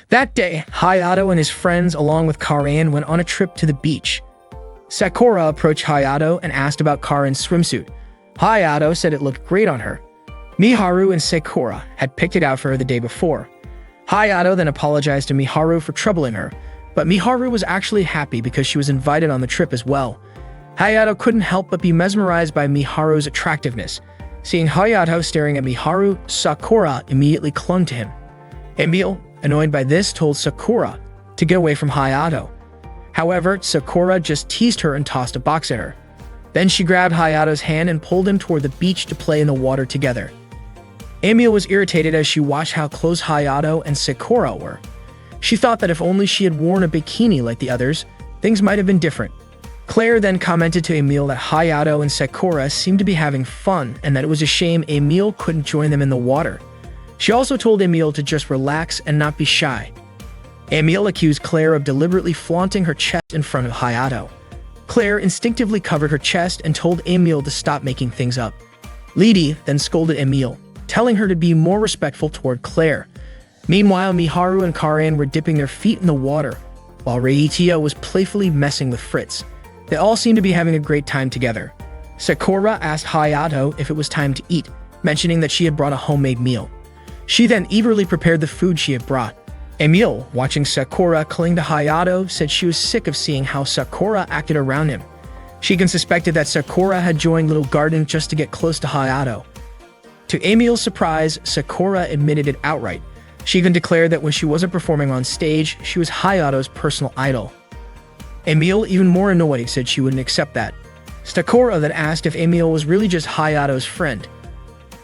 That day, Hayato and his friends along with Karen went on a trip to the beach. Sakura approached Hayato and asked about Karen's swimsuit. Hayato said it looked great on her. Miharu and Sakura had picked it out for her the day before. Hayato then apologized to Miharu for troubling her, but Miharu was actually happy because she was invited on the trip as well. Hayato couldn't help but be mesmerized by Miharu's attractiveness. Seeing Hayato staring at Miharu, Sakura immediately clung to him. Emil, annoyed by this, told Sakura to get away from Hayato. However, Sakura just teased her and tossed a box at her. Then she grabbed Hayato's hand and pulled him toward the beach to play in the water together. Emil was irritated as she watched how close Hayato and Sakura were. She thought that if only she had worn a bikini like the others, things might have been different. Claire then commented to Emil that Hayato and Sakura seemed to be having fun and that it was a shame Emil couldn't join them in the water. She also told Emil to just relax and not be shy. Emil accused Claire of deliberately flaunting her chest in front of Hayato. Claire instinctively covered her chest and told Emil to stop making things up. Lady then scolded Emil, telling her to be more respectful toward Claire. Meanwhile, Miharu and Karen were dipping their feet in the water, while Reiichia was playfully messing with Fritz. They all seemed to be having a great time together. Sakura asked Hayato if it was time to eat, mentioning that she had brought a homemade meal. She then eagerly prepared the food she had brought. Emil, watching Sakura cling to Hayato, said she was sick of seeing how Sakura acted around him. She even suspected that Sakura had joined Little Garden just to get close to Hayato. To Emil's surprise, Sakura admitted it outright. She even declared that when she wasn't performing on stage, she was Hayato's personal idol. Emil, even more annoyed, said she wouldn't accept that. Sakura then asked if Emil was really just Hayato's friend.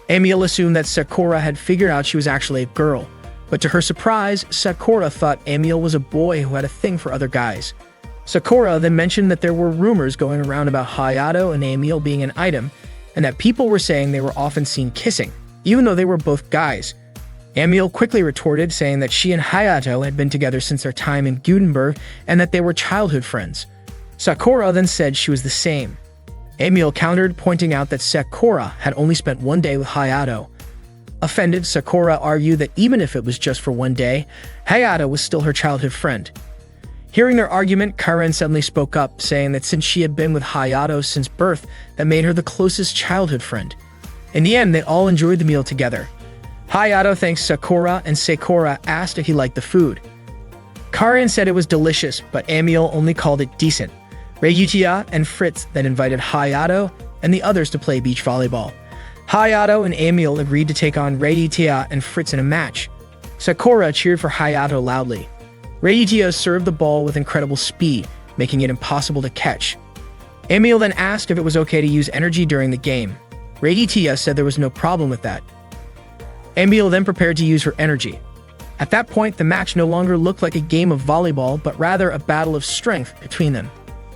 Emil assumed that Sakura had figured out she was actually a girl, but to her surprise, Sakura thought Emil was a boy who had a thing for other guys. Sakura then mentioned that there were rumors going around about Hayato and Emil being an item, and that people were saying they were often seen kissing, even though they were both guys. Emil quickly retorted, saying that she and Hayato had been together since their time in Gutenberg and that they were childhood friends. Sakura then said she was the same. Emil countered, pointing out that Sakura had only spent one day with Hayato. Offended, Sakura argued that even if it was just for one day, Hayato was still her childhood friend. Hearing their argument, Karen suddenly spoke up, saying that since she had been with Hayato since birth, that made her the closest childhood friend. In the end, they all enjoyed the meal together. Hayato thanked Sakura, and Sakura asked if he liked the food. Karen said it was delicious, but Emil only called it decent. Reiichia and Fritz then invited Hayato and the others to play beach volleyball. Hayato and Emil agreed to take on Reiichia and Fritz in a match. Sakura cheered for Hayato loudly. Reiichia served the ball with incredible speed, making it impossible to catch. Emil then asked if it was okay to use energy during the game. Reiichia said there was no problem with that. Emil then prepared to use her energy. At that point, the match no longer looked like a game of volleyball, but rather a battle of strength between them.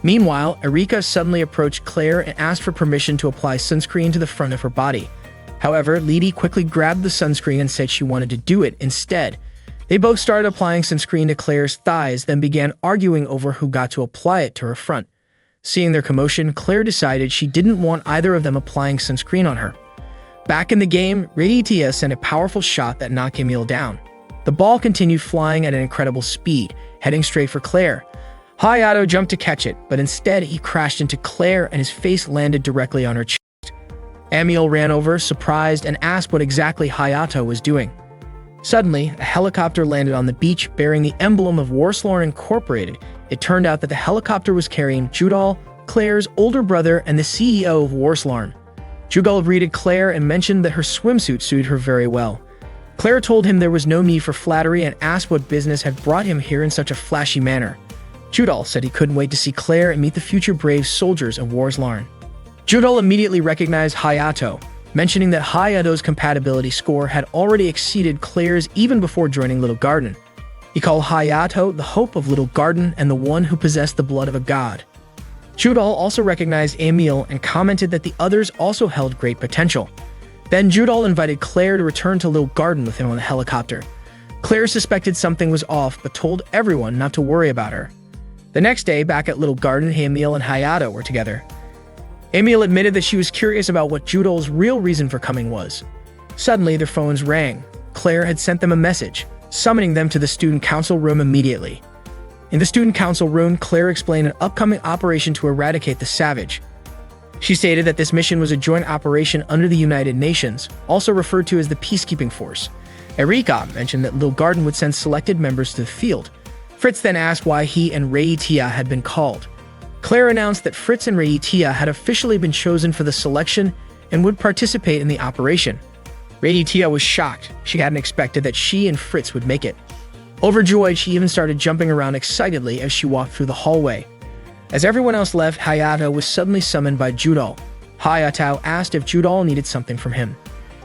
Meanwhile, Erika suddenly approached Claire and asked for permission to apply sunscreen to the front of her body. However, Lady quickly grabbed the sunscreen and said she wanted to do it instead. They both started applying sunscreen to Claire's thighs, then began arguing over who got to apply it to her front. Seeing their commotion, Claire decided she didn't want either of them applying sunscreen on her. Back in the game, Reiichia sent a powerful shot that knocked Emil down. The ball continued flying at an incredible speed, heading straight for Claire. Hayato jumped to catch it, but instead he crashed into Claire and his face landed directly on her chest. Emil ran over, surprised, and asked what exactly Hayato was doing. Suddenly, a helicopter landed on the beach bearing the emblem of Warslorn Incorporated. It turned out that the helicopter was carrying Judal, Claire's older brother and the CEO of Warslorn. Judal greeted Claire and mentioned that her swimsuit suited her very well. Claire told him there was no need for flattery and asked what business had brought him here in such a flashy manner. Judal said he couldn't wait to see Claire and meet the future brave soldiers of Warslorn. Judal immediately recognized Hayato, mentioning that Hayato's compatibility score had already exceeded Claire's even before joining Little Garden. He called Hayato the hope of Little Garden and the one who possessed the blood of a god. Judal also recognized Emil and commented that the others also held great potential. Then Judal invited Claire to return to Little Garden with him on the helicopter. Claire suspected something was off but told everyone not to worry about her. The next day, back at Little Garden, Emil and Hayato were together. Emil admitted that she was curious about what Judal's real reason for coming was. Suddenly, their phones rang. Claire had sent them a message. summoning them to the student council room immediately. In the student council room, Claire explained an upcoming operation to eradicate the savage. She stated that this mission was a joint operation under the United Nations, also referred to as the Peacekeeping Force. Erika mentioned that Little Garden would send selected members to the field. Fritz then asked why he and Reitia had been called. Claire announced that Fritz and Reitia had officially been chosen for the selection and would participate in the operation. Reitia was shocked. She hadn't expected that she and Fritz would make it. Overjoyed, she even started jumping around excitedly as she walked through the hallway. As everyone else left, Hayato was suddenly summoned by Judal. Hayato asked if Judal needed something from him.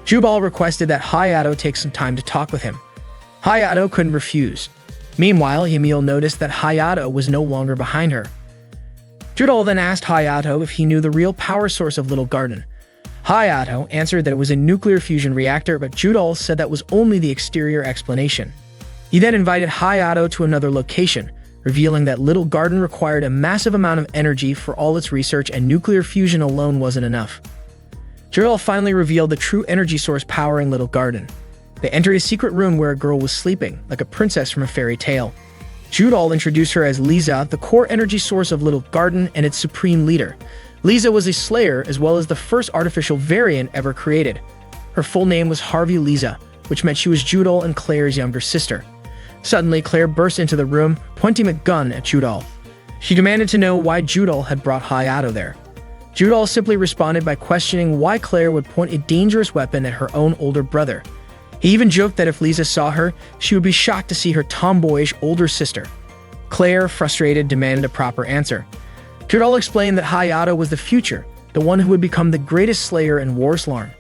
Judal requested that Hayato take some time to talk with him. Hayato couldn't refuse. Meanwhile, Emil noticed that Hayato was no longer behind her. Judal then asked Hayato if he knew the real power source of Little Garden. Hayato answered that it was a nuclear fusion reactor, but Judal said that was only the exterior explanation. He then invited Hayato to another location, revealing that Little Garden required a massive amount of energy for all its research and nuclear fusion alone wasn't enough. Judal finally revealed the true energy source powering Little Garden. They entered a secret room where a girl was sleeping, like a princess from a fairy tale. Judal introduced her as Lisa, the core energy source of Little Garden and its supreme leader. Lisa was a slayer as well as the first artificial variant ever created. Her full name was Harvey Lisa, which meant she was Judal and Claire's younger sister. Suddenly, Claire burst into the room, pointing a gun at Judal. She demanded to know why Judal had brought Hayato there. Judal simply responded by questioning why Claire would point a dangerous weapon at her own older brother. He even joked that if Lisa saw her, she would be shocked to see her tomboyish older sister. Claire, frustrated, demanded a proper answer. Judal explained that Hayato was the future, the one who would become the greatest slayer in Warslarn.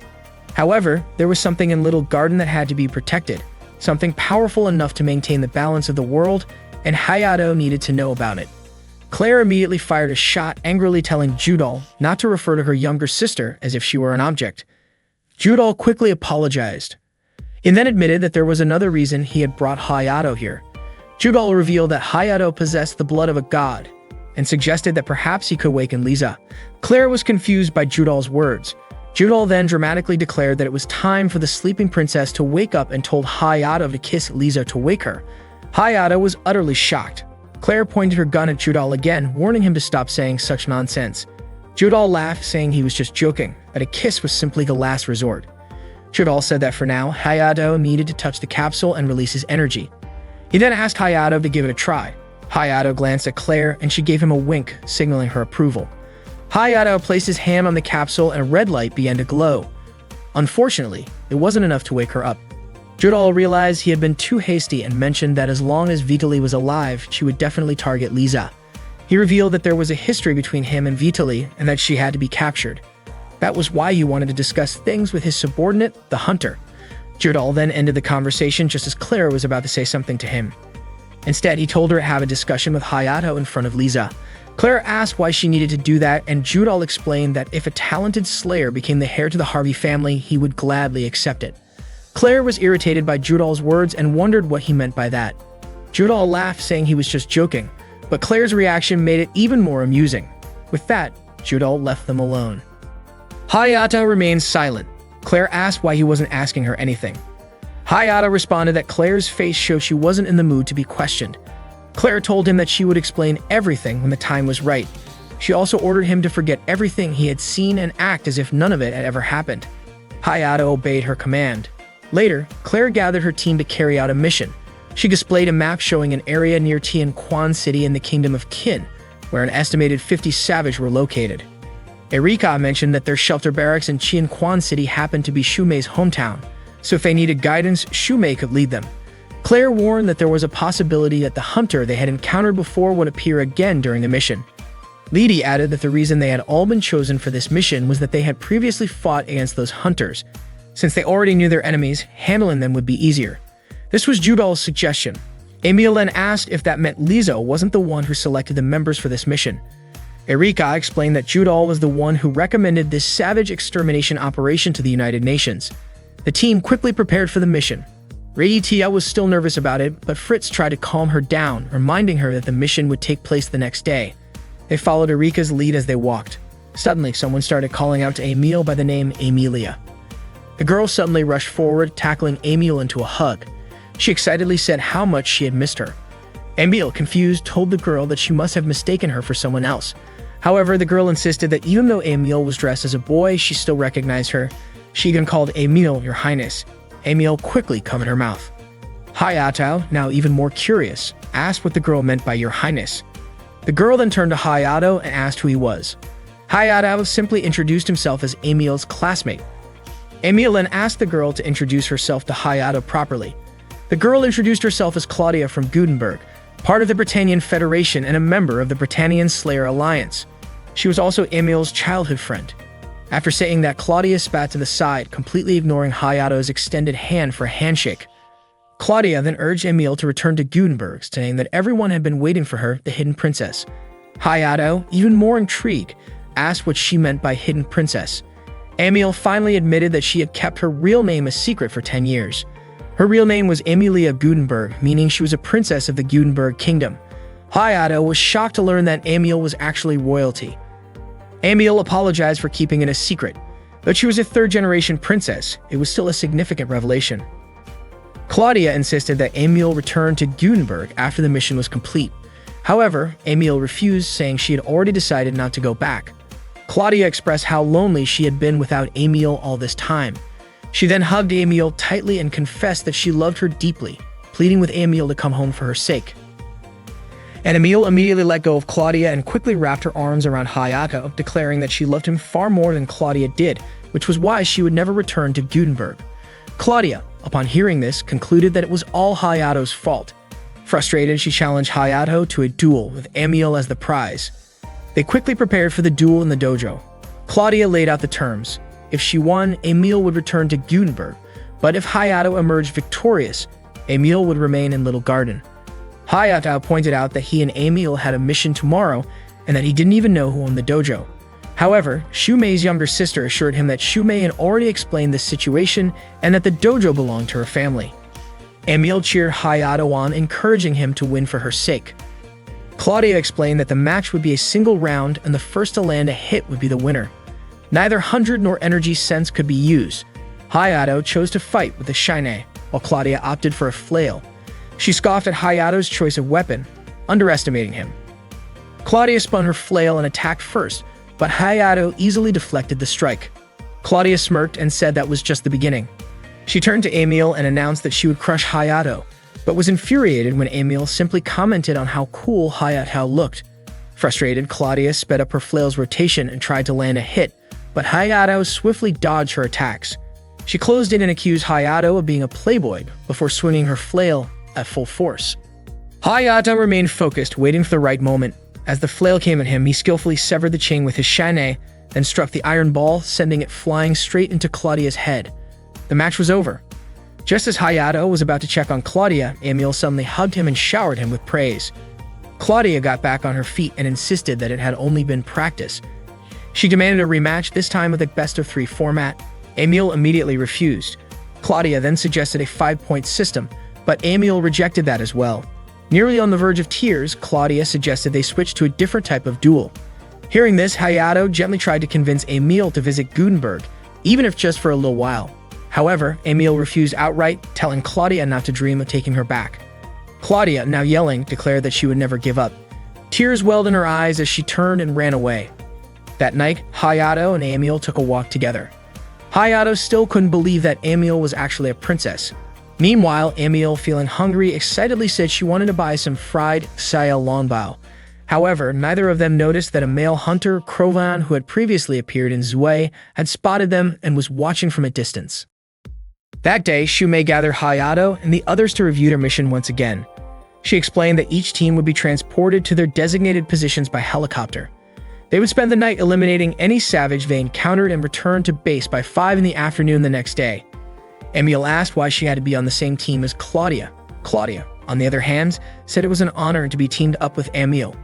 However, there was something in Little Garden that had to be protected, something powerful enough to maintain the balance of the world, and Hayato needed to know about it. Claire immediately fired a shot, angrily telling Judal not to refer to her younger sister as if she were an object. Judal quickly apologized, and then admitted that there was another reason he had brought Hayato here. Judal revealed that Hayato possessed the blood of a god, and suggested that perhaps he could awaken Lisa. Claire was confused by Judal's words. Judal then dramatically declared that it was time for the sleeping princess to wake up and told Hayato to kiss Lisa to wake her. Hayato was utterly shocked. Claire pointed her gun at Judal again, warning him to stop saying such nonsense. Judal laughed, saying he was just joking, that a kiss was simply the last resort. Judal said that for now, Hayato needed to touch the capsule and release his energy. He then asked Hayato to give it a try. Hayato glanced at Claire, and she gave him a wink, signaling her approval. Hayato placed his hand on the capsule and a red light began to glow. Unfortunately, it wasn't enough to wake her up. Judal realized he had been too hasty and mentioned that as long as Vitaly was alive, she would definitely target Lisa. He revealed that there was a history between him and Vitaly and that she had to be captured. That was why he wanted to discuss things with his subordinate, the Hunter. Judal then ended the conversation just as Claire was about to say something to him. Instead, he told her to have a discussion with Hayato in front of Lisa. Claire asked why she needed to do that, and Judal explained that if a talented slayer became the heir to the Harvey family, he would gladly accept it. Claire was irritated by Judal's words and wondered what he meant by that. Judal laughed, saying he was just joking, but Claire's reaction made it even more amusing. With that, Judal left them alone. Hayato remained silent. Claire asked why he wasn't asking her anything. Hayato responded that Claire's face showed she wasn't in the mood to be questioned. Claire told him that she would explain everything when the time was right. She also ordered him to forget everything he had seen and act as if none of it had ever happened. Hayato obeyed her command. Later, Claire gathered her team to carry out a mission. She displayed a map showing an area near Tian Quan City in the Kingdom of Qin, where an estimated 50 Savage were located. Erika mentioned that their shelter barracks in Tian Quan City happened to be Shumei's hometown, so if they needed guidance, Shumei could lead them. Claire warned that there was a possibility that the hunter they had encountered before would appear again during the mission. Lidi added that the reason they had all been chosen for this mission was that they had previously fought against those hunters. Since they already knew their enemies, handling them would be easier. This was Judal's suggestion. Emil then asked if that meant Lisa wasn't the one who selected the members for this mission. Erika explained that Judal was the one who recommended this savage extermination operation to the United Nations. The team quickly prepared for the mission. Reitia was still nervous about it, but Fritz tried to calm her down, reminding her that the mission would take place the next day. They followed Erika's lead as they walked. Suddenly, someone started calling out to Emil by the name Emilia. The girl suddenly rushed forward, tackling Emil into a hug. She excitedly said how much she had missed her. Emil, confused, told the girl that she must have mistaken her for someone else. However, the girl insisted that even though Emil was dressed as a boy, she still recognized her. She even called Emil Your Highness. Emil quickly covered her mouth. Hayato, now even more curious, asked what the girl meant by Your Highness. The girl then turned to Hayato and asked who he was. Hayato simply introduced himself as Emil's classmate. Emil then asked the girl to introduce herself to Hayato properly. The girl introduced herself as Claudia from Gutenberg, part of the Britannian Federation and a member of the Britannian Slayer Alliance. She was also Emil's childhood friend. After saying that, Claudia spat to the side, completely ignoring Hayato's extended hand for a handshake. Claudia then urged Emil to return to Gutenberg, saying that everyone had been waiting for her, the hidden princess. Hayato, even more intrigued, asked what she meant by hidden princess. Emil finally admitted that she had kept her real name a secret for 10 years. Her real name was Emilia Gutenberg, meaning she was a princess of the Gutenberg kingdom. Hayato was shocked to learn that Emil was actually royalty. Emil apologized for keeping it a secret. Though she was a third-generation princess, it was still a significant revelation. Claudia insisted that Emil return to Gutenberg after the mission was complete. However, Emil refused, saying she had already decided not to go back. Claudia expressed how lonely she had been without Emil all this time. She then hugged Emil tightly and confessed that she loved her deeply, pleading with Emil to come home for her sake. And Emil immediately let go of Claudia and quickly wrapped her arms around Hayato, declaring that she loved him far more than Claudia did, which was why she would never return to Gutenberg. Claudia, upon hearing this, concluded that it was all Hayato's fault. Frustrated, she challenged Hayato to a duel with Emil as the prize. They quickly prepared for the duel in the dojo. Claudia laid out the terms. If she won, Emil would return to Gutenberg, but if Hayato emerged victorious, Emil would remain in Little Garden. Hayato pointed out that he and Emil had a mission tomorrow and that he didn't even know who owned the dojo. However, Shumei's younger sister assured him that Shumei had already explained this situation and that the dojo belonged to her family. Emil cheered Hayato on, encouraging him to win for her sake. Claudia explained that the match would be a single round and the first to land a hit would be the winner. Neither 100 nor energy sense could be used. Hayato chose to fight with the shine, while Claudia opted for a flail. She scoffed at Hayato's choice of weapon, underestimating him. Claudia spun her flail and attacked first, but Hayato easily deflected the strike. Claudia smirked and said that was just the beginning. She turned to Emil and announced that she would crush Hayato, but was infuriated when Emil simply commented on how cool Hayato looked. Frustrated, Claudia sped up her flail's rotation and tried to land a hit, but Hayato swiftly dodged her attacks. She closed in and accused Hayato of being a playboy before swinging her flail at full force. Hayato remained focused, waiting for the right moment. As the flail came at him, he skillfully severed the chain with his shine, then struck the iron ball, sending it flying straight into Claudia's head. The match was over. Just as Hayato was about to check on Claudia, Emil suddenly hugged him and showered him with praise. Claudia got back on her feet and insisted that it had only been practice. She demanded a rematch, this time with a best-of-3 format. Emil immediately refused. Claudia then suggested a 5-point system, but Emil rejected that as well. Nearly on the verge of tears, Claudia suggested they switch to a different type of duel. Hearing this, Hayato gently tried to convince Emil to visit Gutenberg, even if just for a little while. However, Emil refused outright, telling Claudia not to dream of taking her back. Claudia, now yelling, declared that she would never give up. Tears welled in her eyes as she turned and ran away. That night, Hayato and Emil took a walk together. Hayato still couldn't believe that Emil was actually a princess. Meanwhile, Emil, feeling hungry, excitedly said she wanted to buy some fried Xiao Longbao. However, neither of them noticed that a male hunter, Crovan, who had previously appeared in Zui, had spotted them and was watching from a distance. That day, Shumei gathered Hayato and the others to review their mission once again. She explained that each team would be transported to their designated positions by helicopter. They would spend the night eliminating any savage they encountered and return to base by 5 in the afternoon the next day. Emil asked why she had to be on the same team as Claudia. Claudia, on the other hand, said it was an honor to be teamed up with Emil.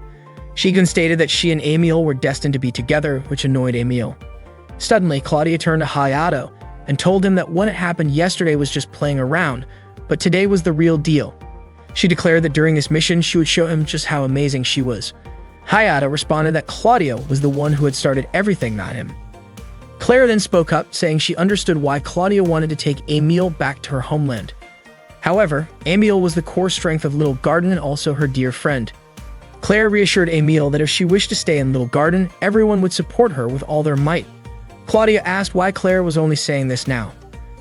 She even stated that she and Emil were destined to be together, which annoyed Emil. Suddenly, Claudia turned to Hayato and told him that what had happened yesterday was just playing around, but today was the real deal. She declared that during this mission, she would show him just how amazing she was. Hayato responded that Claudia was the one who had started everything, not him. Claire then spoke up, saying she understood why Claudia wanted to take Emil back to her homeland. However, Emil was the core strength of Little Garden and also her dear friend. Claire reassured Emil that if she wished to stay in Little Garden, everyone would support her with all their might. Claudia asked why Claire was only saying this now.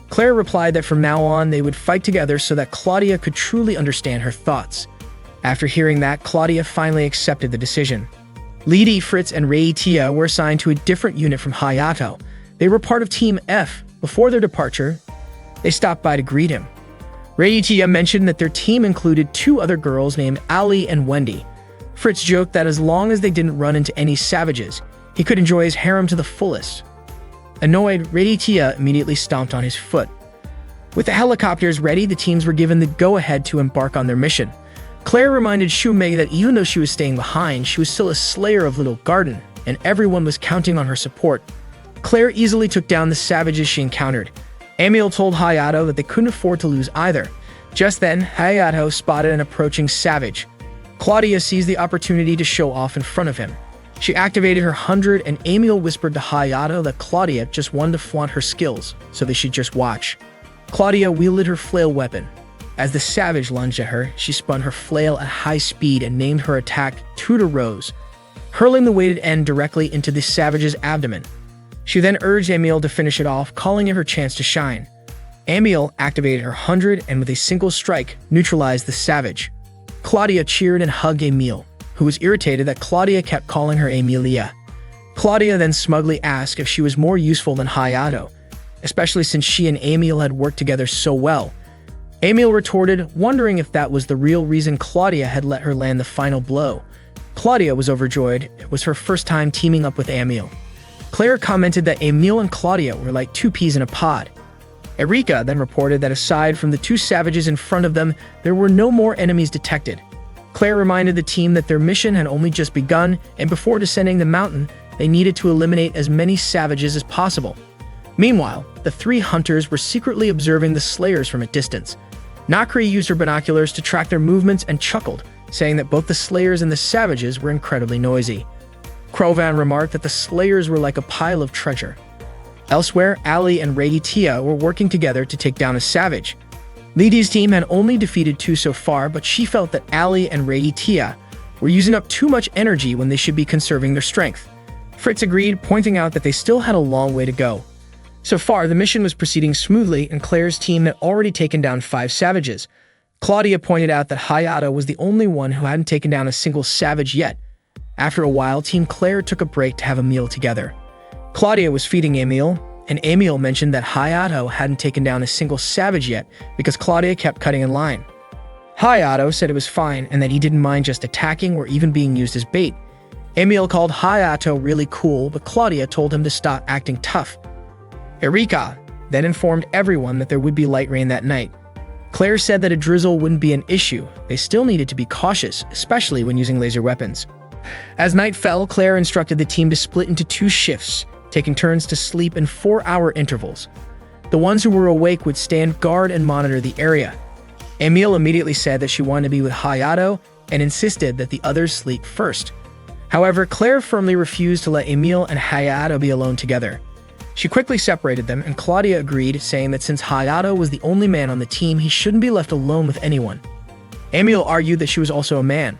Claire replied that from now on they would fight together so that Claudia could truly understand her thoughts. After hearing that, Claudia finally accepted the decision. Lady, Fritz, and Reitia were assigned to a different unit from Hayato. They were part of Team F. Before their departure, they stopped by to greet him. Reitia mentioned that their team included 2 other girls named Ali and Wendy. Fritz joked that as long as they didn't run into any savages, he could enjoy his harem to the fullest. Annoyed, Reitia immediately stomped on his foot. With the helicopters ready, the teams were given the go-ahead to embark on their mission. Claire reminded Shumei that even though she was staying behind, she was still a slayer of Little Garden, and everyone was counting on her support. Claire easily took down the savages she encountered. Emil told Hayato that they couldn't afford to lose either. Just then, Hayato spotted an approaching savage. Claudia seized the opportunity to show off in front of him. She activated her 100 and Emil whispered to Hayato that Claudia just wanted to flaunt her skills, so they should just watch. Claudia wielded her flail weapon. As the savage lunged at her, she spun her flail at high speed and named her attack Tudor Rose, hurling the weighted end directly into the savage's abdomen. She then urged Emil to finish it off, calling it her chance to shine. Emil activated her 100 and with a single strike, neutralized the savage. Claudia cheered and hugged Emil, who was irritated that Claudia kept calling her Emilia. Claudia then smugly asked if she was more useful than Hayato, especially since she and Emil had worked together so well. Emil retorted, wondering if that was the real reason Claudia had let her land the final blow. Claudia was overjoyed. It was her first time teaming up with Emil. Claire commented that Emil and Claudia were like 2 peas in a pod. Erika then reported that aside from the 2 savages in front of them, there were no more enemies detected. Claire reminded the team that their mission had only just begun, and before descending the mountain, they needed to eliminate as many savages as possible. Meanwhile, the 3 hunters were secretly observing the slayers from a distance. Nakri used her binoculars to track their movements and chuckled, saying that both the slayers and the savages were incredibly noisy. Krovan remarked that the slayers were like a pile of treasure. Elsewhere, Ali and Reitia were working together to take down a savage. Lidi's team had only defeated 2 so far, but she felt that Ali and Reitia were using up too much energy when they should be conserving their strength. Fritz agreed, pointing out that they still had a long way to go. So far, the mission was proceeding smoothly, and Claire's team had already taken down 5 savages. Claudia pointed out that Hayato was the only one who hadn't taken down a single savage yet. After a while, Team Claire took a break to have a meal together. Claudia was feeding Emil, and Emil mentioned that Hayato hadn't taken down a single savage yet because Claudia kept cutting in line. Hayato said it was fine and that he didn't mind just attacking or even being used as bait. Emil called Hayato really cool, but Claudia told him to stop acting tough. Erika then informed everyone that there would be light rain that night. Claire said that a drizzle wouldn't be an issue. They still needed to be cautious, especially when using laser weapons. As night fell, Claire instructed the team to split into 2 shifts, taking turns to sleep in 4-hour intervals. The ones who were awake would stand guard and monitor the area. Emil immediately said that she wanted to be with Hayato and insisted that the others sleep first. However, Claire firmly refused to let Emil and Hayato be alone together. She quickly separated them, and Claudia agreed, saying that since Hayato was the only man on the team, he shouldn't be left alone with anyone. Emil argued that she was also a man.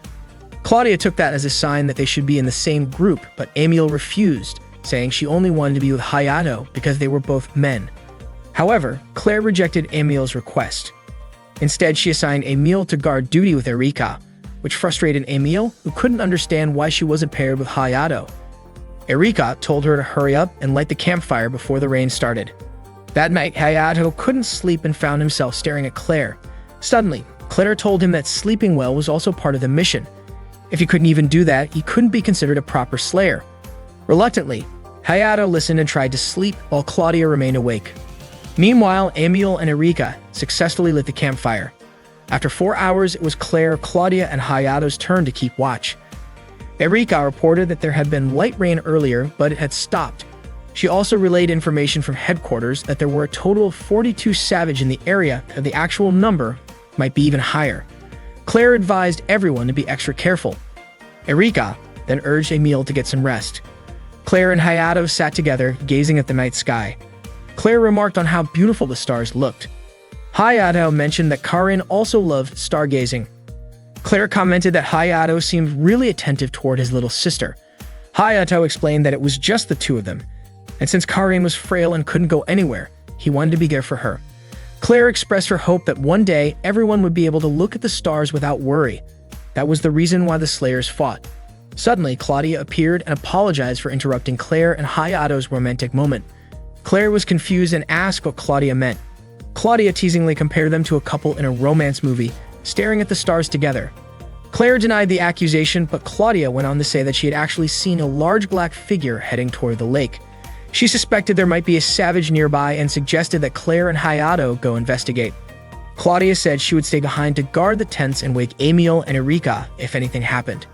Claudia took that as a sign that they should be in the same group, but Emil refused, saying she only wanted to be with Hayato because they were both men. However, Claire rejected Emil's request. Instead, she assigned Emil to guard duty with Erika, which frustrated Emil, who couldn't understand why she wasn't paired with Hayato. Erika told her to hurry up and light the campfire before the rain started. That night, Hayato couldn't sleep and found himself staring at Claire. Suddenly, Claire told him that sleeping well was also part of the mission. If he couldn't even do that, he couldn't be considered a proper slayer. Reluctantly, Hayato listened and tried to sleep while Claudia remained awake. Meanwhile, Emil and Erika successfully lit the campfire. After 4 hours, it was Claire, Claudia, and Hayato's turn to keep watch. Erika reported that there had been light rain earlier, but it had stopped. She also relayed information from headquarters that there were a total of 42 savage in the area, and the actual number might be even higher. Claire advised everyone to be extra careful. Erika then urged Emil to get some rest. Claire and Hayato sat together, gazing at the night sky. Claire remarked on how beautiful the stars looked. Hayato mentioned that Karin also loved stargazing. Claire commented that Hayato seemed really attentive toward his little sister. Hayato explained that it was just the two of them, and since Karin was frail and couldn't go anywhere, he wanted to be there for her. Claire expressed her hope that one day everyone would be able to look at the stars without worry. That was the reason why the Slayers fought. Suddenly, Claudia appeared and apologized for interrupting Claire and Hayato's romantic moment. Claire was confused and asked what Claudia meant. Claudia teasingly compared them to a couple in a romance movie, staring at the stars together. Claire denied the accusation, but Claudia went on to say that she had actually seen a large black figure heading toward the lake. She suspected there might be a savage nearby and suggested that Claire and Hayato go investigate. Claudia said she would stay behind to guard the tents and wake Emil and Erika if anything happened.